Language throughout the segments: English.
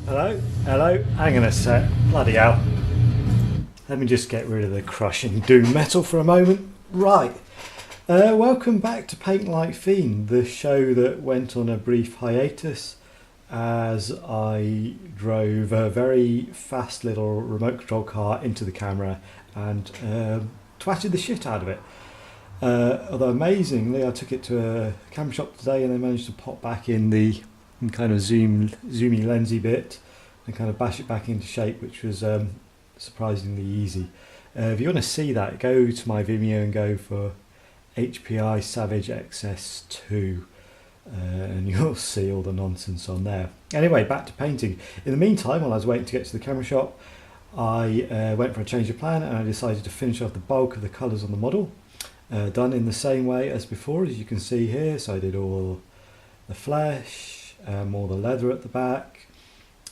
Hello? Hello? Hang on a sec. Bloody hell. Let me just get rid of the crushing doom metal for a moment. Right. Welcome back to Paint Like Fiend, the show that went on a brief hiatus as I drove a very fast little remote control car into the camera and twatted the shit out of it. Although amazingly, I took it to a camera shop today and they managed to pop back in the kind of zoomy lensy bit and kind of bash it back into shape, which was surprisingly easy. If you want to see that, go to my Vimeo and go for HPI Savage XS2 and you'll see all the nonsense on there. Anyway, back to painting. In the meantime, while I was waiting to get to the camera shop, I went for a change of plan and I decided to finish off the bulk of the colours on the model. Done in the same way as before, as you can see here. So I did all the flesh, all the leather at the back,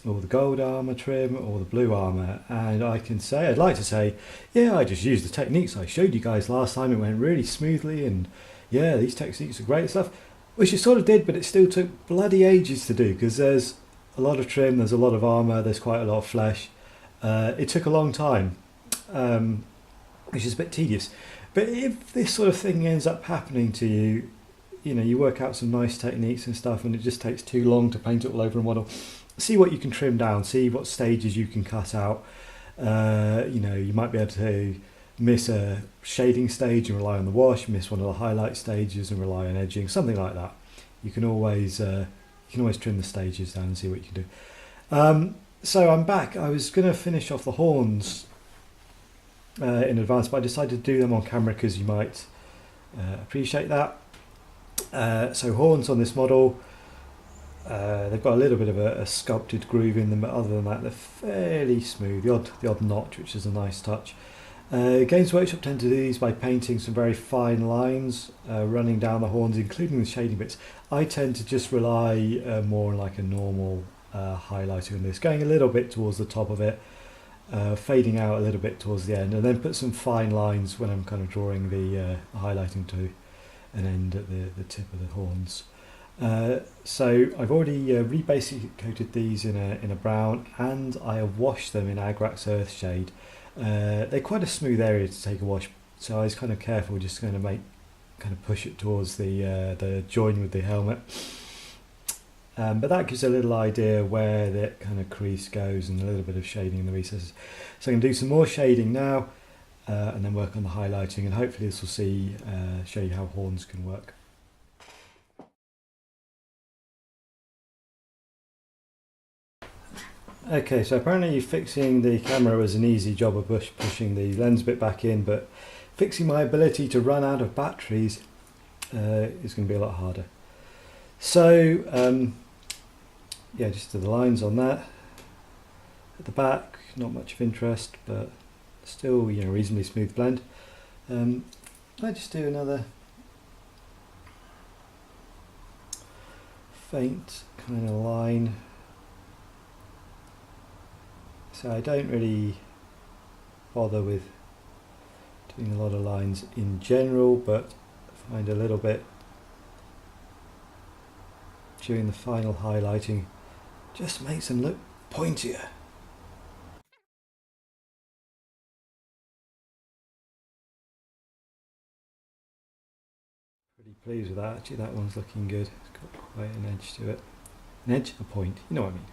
all the gold armour trim, all the blue armour, and I'd like to say, yeah, I just used the techniques I showed you guys last time. It went really smoothly, and yeah, these techniques are great stuff, which it sort of did, but it still took bloody ages to do because there's a lot of trim, there's a lot of armour, there's quite a lot of flesh. It took a long time, which is a bit tedious. But if this sort of thing ends up happening to you, you know, you work out some nice techniques and stuff and it just takes too long to paint it all over a model, see what you can trim down, see what stages you can cut out. You know, you might be able to miss a shading stage and rely on the wash, miss one of the highlight stages and rely on edging, something like that. You can always trim the stages down and see what you can do. So I'm back. I was going to finish off the horns in advance, but I decided to do them on camera because you might appreciate that. So horns on this model, they've got a little bit of a sculpted groove in them, but other than that they're fairly smooth. The odd notch, which is a nice touch. Games Workshop tend to do these by painting some very fine lines running down the horns, including the shading bits. I tend to just rely more on like a normal highlighting on this, going a little bit towards the top of it, fading out a little bit towards the end, and then put some fine lines when I'm kind of drawing the highlighting to an end at the tip of the horns. So I've already rebasic coated these in a brown, and I have washed them in Agrax Earthshade. They're quite a smooth area to take a wash, so I was kind of careful, just going to push it towards the join with the helmet. But that gives a little idea where that kind of crease goes and a little bit of shading in the recesses. So I'm going to do some more shading now and then work on the highlighting, and hopefully this will show you how horns can work. Okay, so apparently fixing the camera was an easy job of pushing the lens bit back in, but fixing my ability to run out of batteries is going to be a lot harder. So yeah, just do the lines on that. At the back, not much of interest, but still, you know, reasonably smooth blend. I just do another faint kind of line. So I don't really bother with doing a lot of lines in general, but find a little bit during the final highlighting just makes them look pointier. Pretty pleased with that. Actually, that one's looking good. It's got quite an edge to it. An edge, a point, you know what I mean.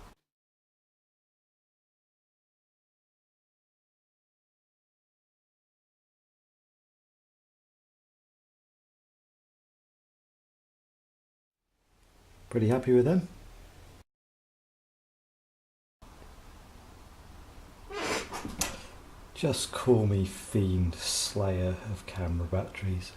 Pretty happy with them. Just call me Fiend, Slayer of camera batteries.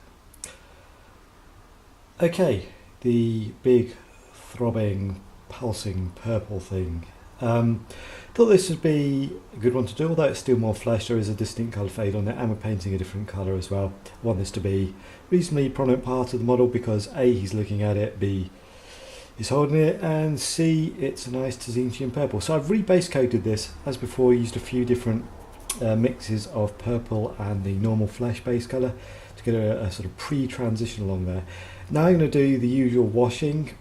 Okay, the big throbbing, pulsing purple thing. Thought this would be a good one to do, although it's still more flesh. There is a distinct colour fade on it, and we're painting a different colour as well. I want this to be a reasonably prominent part of the model because A, he's looking at it, B, he's holding it, and C, it's a nice Tzeentchian purple. So I've rebase coated this, as before, used a few different mixes of purple and the normal flesh base colour to get a sort of pre-transition along there. Now I'm going to do the usual washing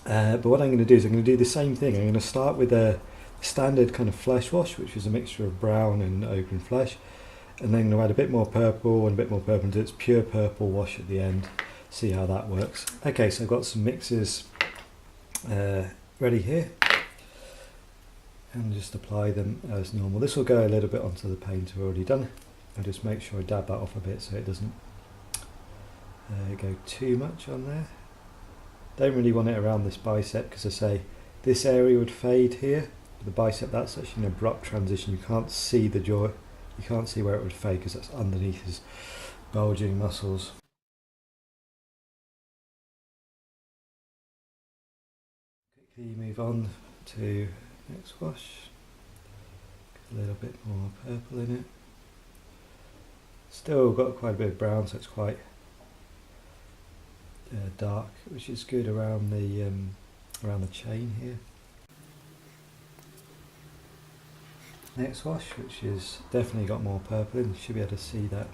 But what I'm going to do is I'm going to do the same thing. I'm going to start with a standard kind of flesh wash, which is a mixture of brown and open flesh, and then I'm going to add a bit more purple and a bit more purple until it's pure purple wash at the end. See how that works. Okay, so I've got some mixes ready here, and just apply them as normal. This will go a little bit onto the paint I've already done. I'll just make sure I dab that off a bit so it doesn't go too much on there. Don't really want it around this bicep because I say this area would fade here. The bicep, that's such an abrupt transition. You can't see the jaw, you can't see where it would fade because that's underneath his bulging muscles. Quickly move on to next wash. A little bit more purple in it. Still got quite a bit of brown, so it's quite dark, which is good around the chain here. Next wash, which is definitely got more purple in. You should be able to see that.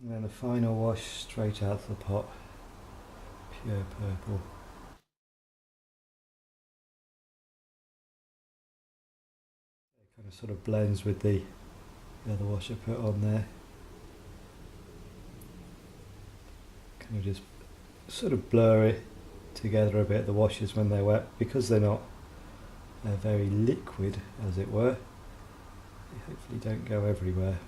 And then the final wash straight out of the pot, pure purple. It kind of sort of blends with the other wash I put on there. Kind of just sort of blur it together a bit, the washes when they're wet, because they're not very liquid, as it were. They hopefully don't go everywhere.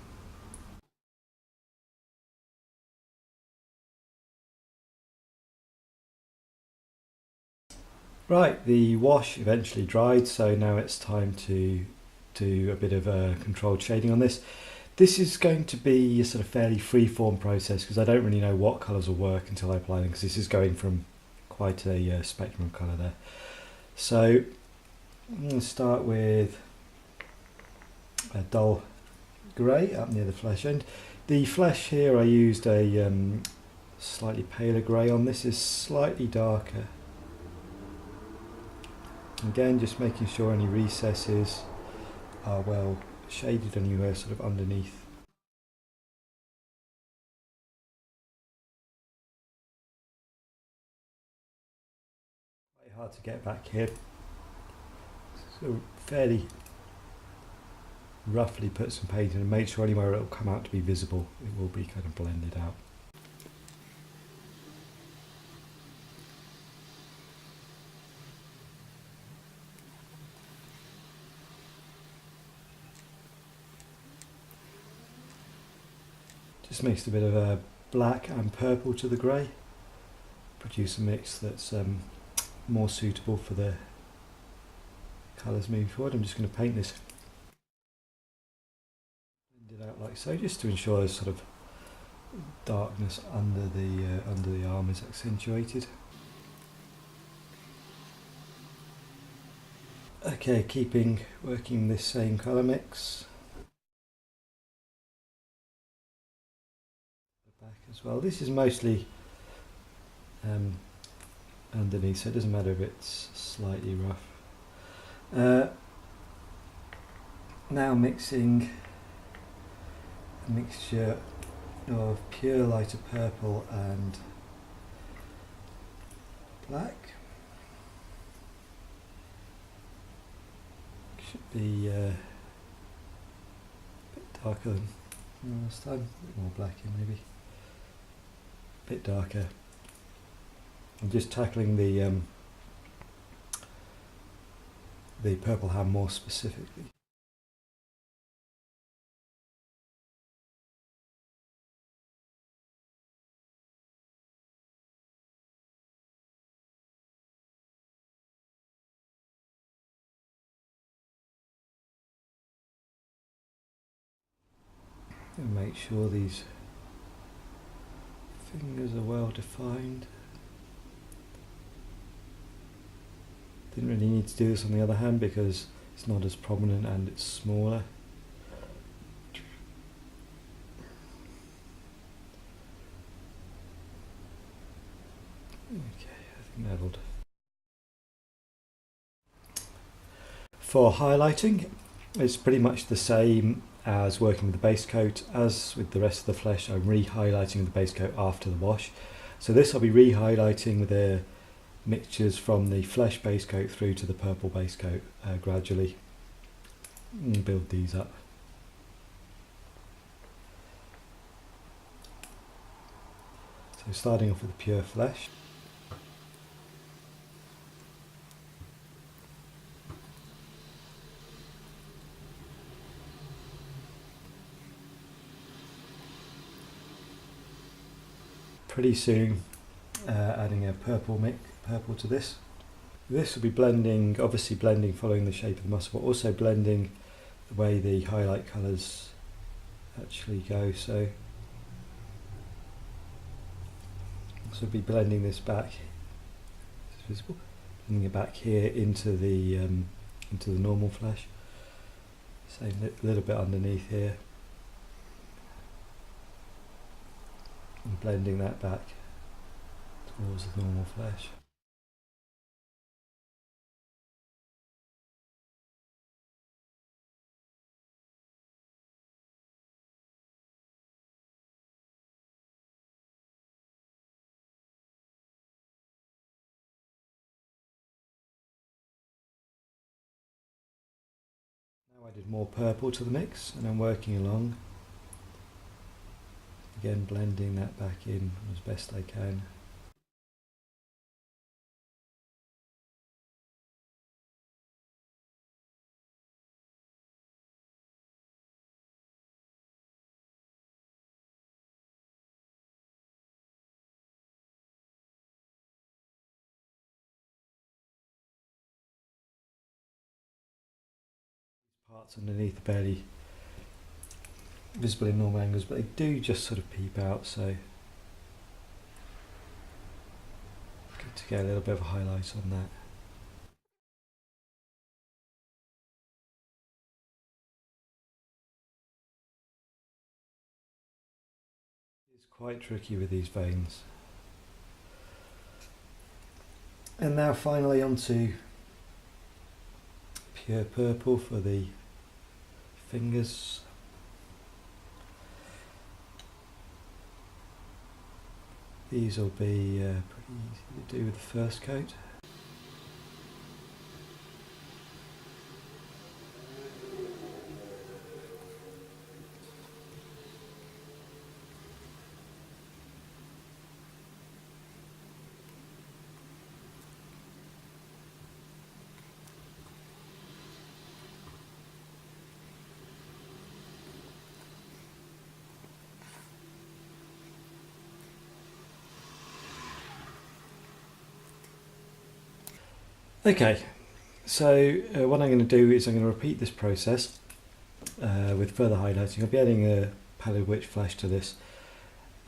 Right, the wash eventually dried, so now it's time to do a bit of controlled shading on this. This is going to be a sort of fairly free-form process because I don't really know what colours will work until I apply them, because this is going from quite a spectrum of colour there. So I'm going to start with a dull grey up near the flesh end. The flesh here I used a slightly paler grey on. This is slightly darker. Again, just making sure any recesses are well shaded anywhere sort of underneath. Quite hard to get back here. So fairly roughly put some paint in and make sure anywhere it will come out to be visible, it will be kind of blended out. Just mixed a bit of a black and purple to the grey. Produce a mix that's more suitable for the colours moving forward. I'm just going to paint this, blend it out like so, just to ensure there's sort of darkness under the arm is accentuated. Okay, working this same colour mix. As well. This is mostly underneath, so it doesn't matter if it's slightly rough. Now mixing a mixture of pure lighter purple and black. Should be a bit darker than last time, a bit more black in maybe. Bit darker. I'm just tackling the purple ham more specifically. And make sure these fingers are well defined. Didn't really need to do this on the other hand because it's not as prominent and it's smaller. Okay, I think that'll do. For highlighting, it's pretty much the same as working with the base coat. As with the rest of the flesh, I'm re-highlighting the base coat after the wash. So this I'll be re-highlighting with the mixtures from the flesh base coat through to the purple base coat gradually, and build these up. So starting off with the pure flesh. Pretty soon adding a purple to this. This will be blending, obviously blending following the shape of the muscle, but also blending the way the highlight colours actually go. So we'll be blending this back, it's visible, blending it back here into the normal flesh. Same little bit underneath here. And blending that back towards the normal flesh. Now I did more purple to the mix, and I'm working along. Again, blending that back in as best I can. These parts underneath the belly visible in normal angles, but they do just sort of peep out, so good to get a little bit of a highlight on that. It's quite tricky with these veins. And now finally onto pure purple for the fingers. These will be pretty easy to do with the first coat. Okay, so what I'm going to do is I'm going to repeat this process with further highlighting. I'll be adding a Pallid Witch flash to this.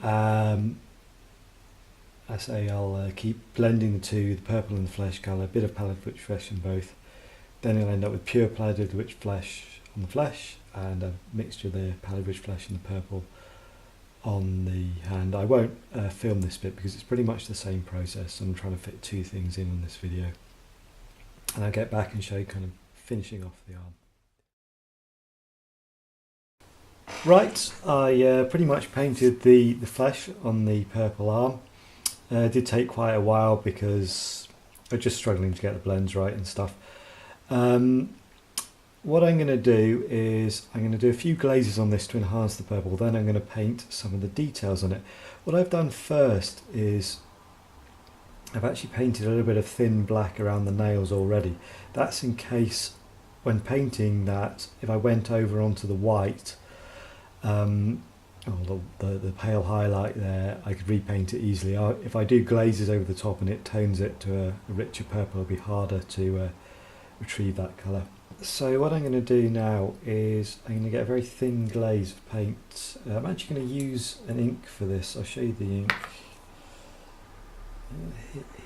I say I'll keep blending the two, the purple and the flesh colour, a bit of Pallid Witch flesh in both. Then I'll end up with pure Pallid Witch flesh on the flesh and a mixture of the Pallid Witch flesh and the purple on the hand. I won't film this bit because it's pretty much the same process. I'm trying to fit two things in this video. And I'll get back and show you kind of finishing off the arm. Right, I pretty much painted the flesh on the purple arm. It did take quite a while because I was just struggling to get the blends right and stuff. What I'm going to do is I'm going to do a few glazes on this to enhance the purple, then I'm going to paint some of the details on it. What I've done first is I've actually painted a little bit of thin black around the nails already. That's in case when painting that, if I went over onto the white, or the pale highlight there, I could repaint it easily. If I do glazes over the top and it tones it to a richer purple, it'll be harder to retrieve that colour. So what I'm going to do now is I'm going to get a very thin glaze of paint. I'm actually going to use an ink for this. I'll show you the ink.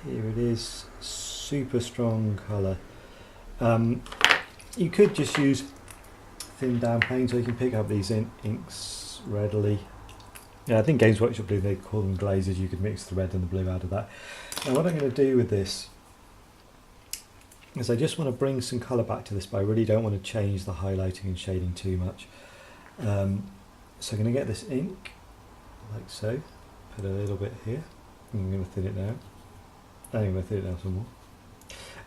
Here it is, super strong colour. You could just use thin down paint, or you can pick up these inks readily. Yeah, I think Games Workshop Blue, they call them glazes. You could mix the red and the blue out of that. Now what I'm going to do with this is I just want to bring some colour back to this, but I really don't want to change the highlighting and shading too much. So I'm going to get this ink, like so, put a little bit here, I'm going to thin it down, I'm going to thin it down some more,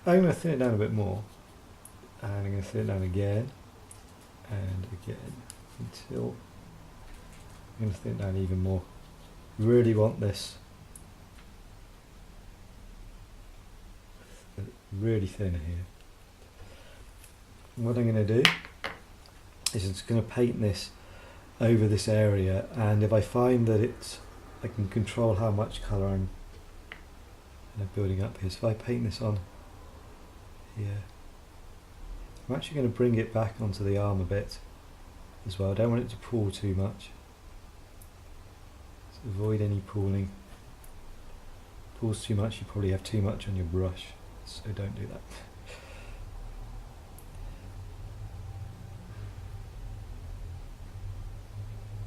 I'm going to thin it down a bit more, and I'm going to thin it down again, and again, until I'm going to thin it down even more. Really want this really thin here. And what I'm going to do is I'm just going to paint this over this area, and if I find that I can control how much colour I'm building up here. So if I paint this on here, I'm actually going to bring it back onto the arm a bit as well. I don't want it to pool too much. So avoid any pooling. Pools too much, you probably have too much on your brush, so don't do that.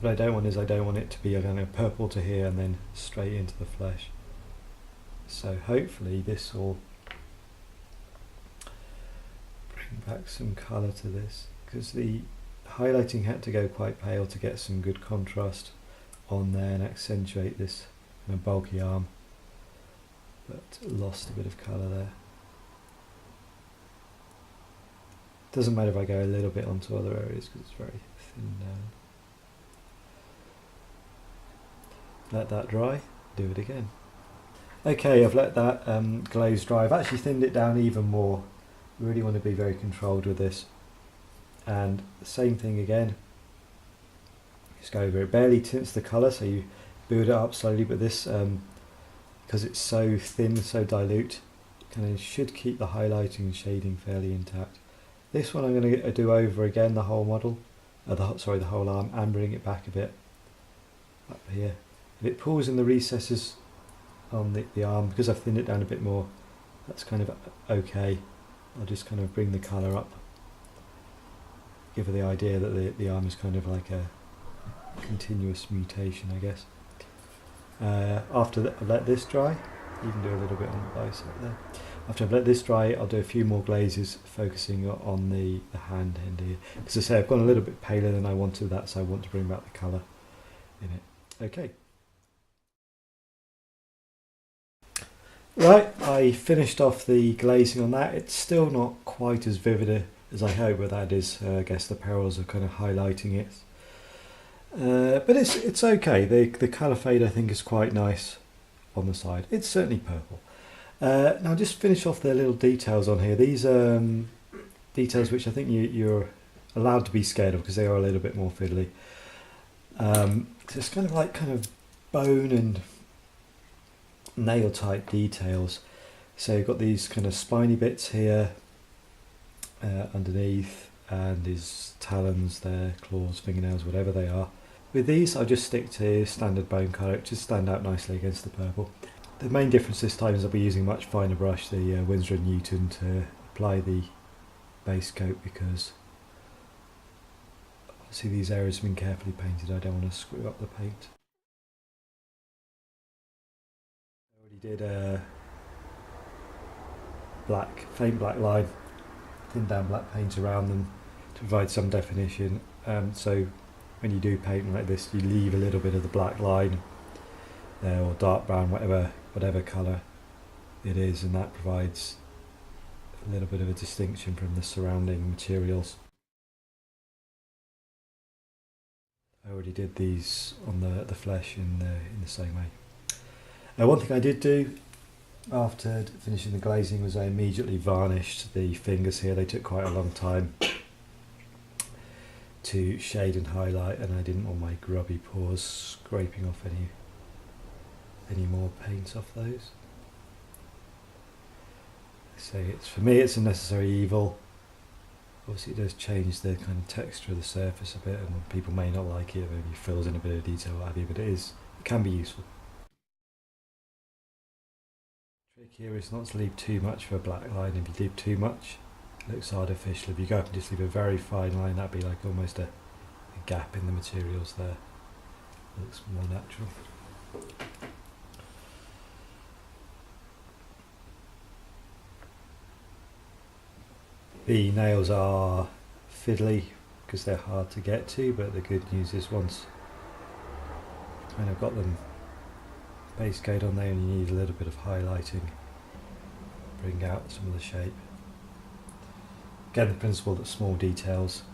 What I don't want is I don't want it to be purple to here and then straight into the flesh. So hopefully this will bring back some colour to this, because the highlighting had to go quite pale to get some good contrast on there and accentuate this bulky arm, but lost a bit of colour there. Doesn't matter if I go a little bit onto other areas because it's very thin down. Let that dry, do it again. Okay, I've let that glaze dry. I've actually thinned it down even more. Really want to be very controlled with this. And the same thing again. Just go over it. Barely tints the colour, so you build it up slowly, but this, because it's so thin, so dilute, kind of should keep the highlighting and shading fairly intact. This one I'm going to do over again, the whole model, the whole arm, and bring it back a bit up here. If it pulls in the recesses on the arm, because I've thinned it down a bit more, that's kind of okay. I'll just kind of bring the colour up, give her the idea that the arm is kind of like a continuous mutation, I guess. After that, I've let this dry. Even do a little bit on the bicep there. After I've let this dry, I'll do a few more glazes focusing on the hand end here. As I say, I've gone a little bit paler than I wanted that, so I want to bring back the colour in it. Okay. Right, I finished off the glazing on that. It's still not quite as vivid as I hope, but that is, I guess, the perils of kind of highlighting it. But it's okay. The colour fade, I think, is quite nice on the side. It's certainly purple. Now just finish off the little details on here. These details which I think you're allowed to be scared of because they are a little bit more fiddly. It's kind of bone and nail type details. So you've got these kind of spiny bits here underneath, and his talons there, claws, fingernails, whatever they are. With these I'll just stick to standard bone colour, it just stand out nicely against the purple. The main difference this time is I'll be using a much finer brush, the Winsor & Newton, to apply the base coat, because obviously these areas have been carefully painted. I don't want to screw up the paint. I already did a faint black line, thin down black paint around them to provide some definition. So when you do paint like this, you leave a little bit of the black line there, or dark brown, whatever colour it is, and that provides a little bit of a distinction from the surrounding materials. I already did these on the flesh in the same way. One thing I did do after finishing the glazing was I immediately varnished the fingers here. They took quite a long time to shade and highlight, and I didn't want my grubby paws scraping off any more paint off those. So for me it's a necessary evil. Obviously it does change the kind of texture of the surface a bit, and people may not like it, maybe fills in a bit of detail, what have you, but it can be useful. The trick here is not to leave too much of a black line. If you leave too much, it looks artificial. If you go up and just leave a very fine line, that'd be like almost a gap in the materials there. It looks more natural. The nails are fiddly, because they're hard to get to, but the good news is once you've kind of got them base coat on there, and you need a little bit of highlighting, bring out some of the shape. Again, the principle that small details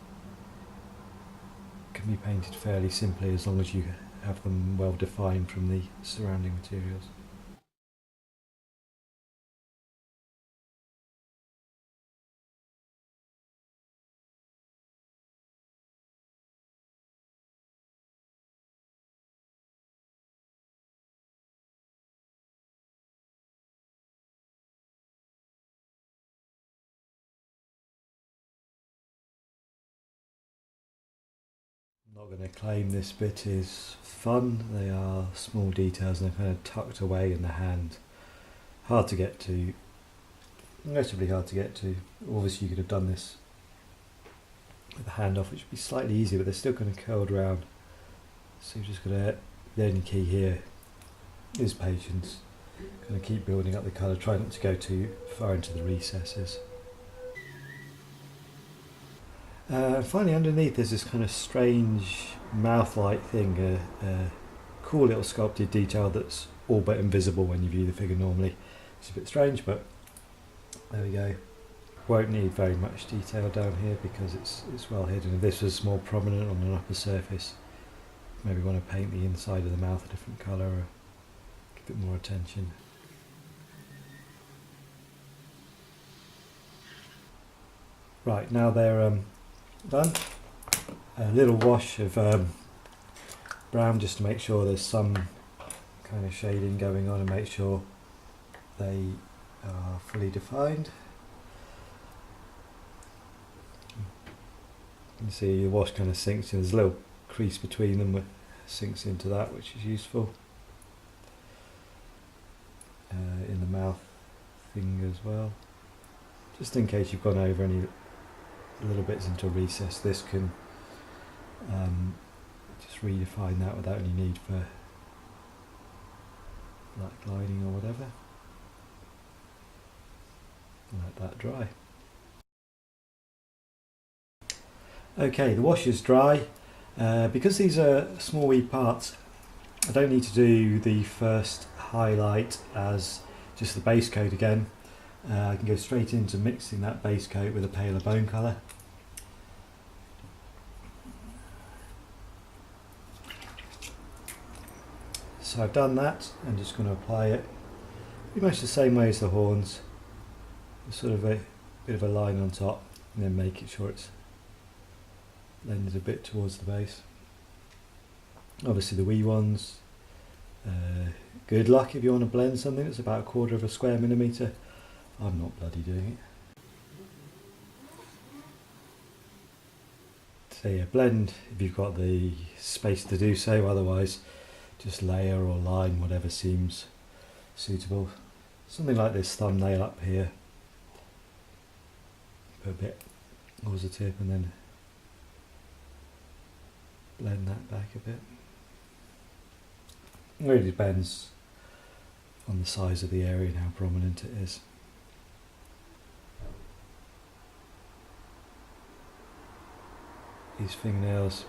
can be painted fairly simply as long as you have them well defined from the surrounding materials. I'm not going to claim this bit is fun. They are small details and they're kind of tucked away in the hand. Hard to get to, noticeably hard to get to. Obviously you could have done this with the hand off, which would be slightly easier, but they're still kind of curled around. So you've just got to, the only key here is patience. Kind of keep building up the colour, try not to go too far into the recesses. Finally, underneath there's this kind of strange mouth-like thing, a cool little sculpted detail that's all but invisible when you view the figure normally. It's a bit strange, but there we go. Won't need very much detail down here because it's well hidden. If this was more prominent on an upper surface, maybe want to paint the inside of the mouth a different colour or give it more attention. Right, now they're done. A little wash of brown just to make sure there's some kind of shading going on and make sure they are fully defined. You can see the wash kind of sinks in, there's a little crease between them that sinks into that, which is useful. In the mouth thing as well, just in case you've gone over any little bits into a recess, this can just redefine that without any need for black lining or whatever. Let that dry. Okay, the wash is dry. Because these are small wee parts, I don't need to do the first highlight as just the base coat again. I can go straight into mixing that base coat with a paler bone colour. So I've done that. I'm just going to apply it pretty much the same way as the horns. Sort of a bit of a line on top and then make sure it's blended a bit towards the base. Obviously the wee ones, good luck if you want to blend something that's about 1/4 of a square millimetre. I'm not bloody doing it. So yeah, blend if you've got the space to do so, otherwise just layer or line whatever seems suitable. Something like this thumbnail up here, put a bit towards the tip and then blend that back a bit. It really depends on the size of the area and how prominent it is. These fingernails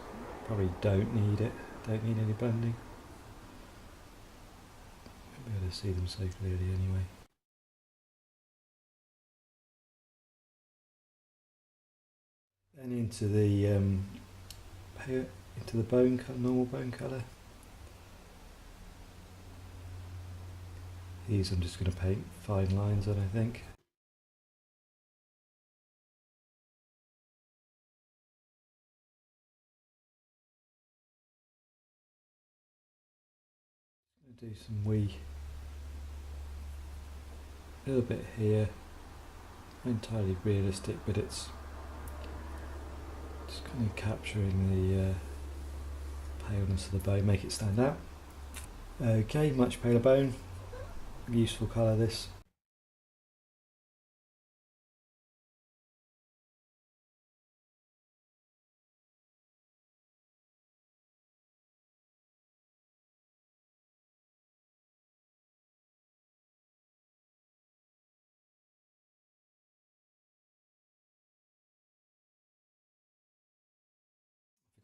probably don't need any blending. Won't be able to see them so clearly anyway. Then into the normal bone colour. These I'm just going to paint fine lines on, I think. Do some wee, a little bit here, not entirely realistic, but it's just kind of capturing the paleness of the bone, make it stand out. Okay, much paler bone, useful colour this.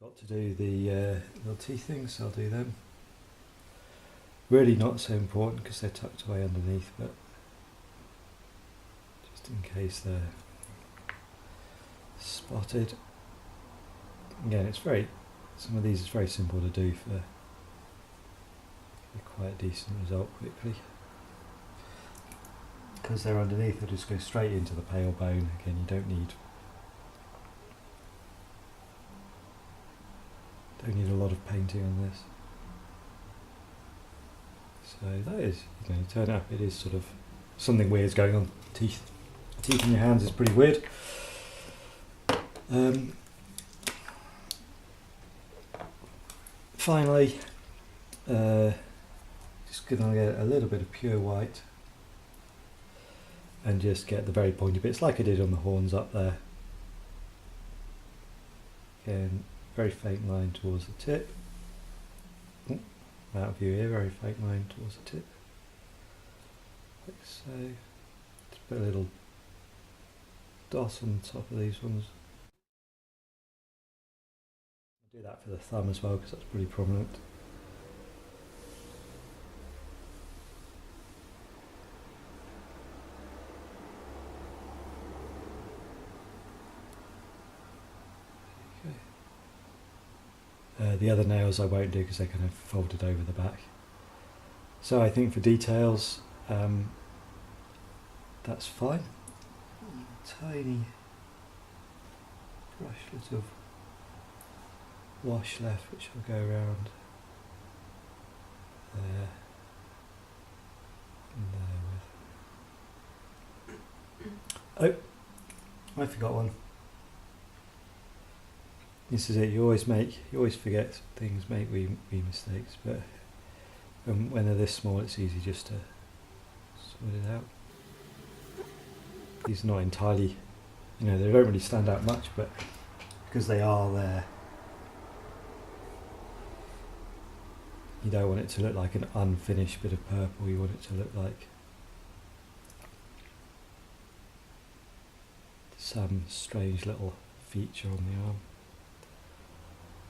Got to do the little teeth things, so I'll do them. Really not so important because they're tucked away underneath, but just in case they're spotted. Again, some of these is very simple to do for quite a decent result quickly. Because they're underneath, they'll just go straight into the pale bone. Again, you don't need a lot of painting on this. So that is, you turn it up, it is sort of something weird's going on. Teeth in your hands is pretty weird. Finally, just gonna get a little bit of pure white and just get the very pointy bits like I did on the horns up there. Again, very faint line towards the tip. Out of view here, very faint line towards the tip. Like so. Just put a little dot on the top of these ones. I'll do that for the thumb as well because that's pretty prominent. The other nails I won't do because they're kind of folded over the back. So I think for details, that's fine. Tiny brushlet of wash left, which will go around there and there with. Oh, I forgot one. This is it. You always forget things, make wee mistakes, but when they're this small, it's easy just to sort it out. These are not entirely, they don't really stand out much, but because they are there, you don't want it to look like an unfinished bit of purple. You want it to look like some strange little feature on the arm.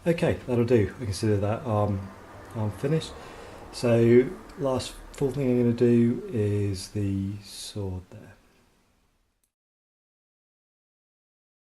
Okay, that'll do. I consider that arm finished. So last full thing I'm going to do is the sword there.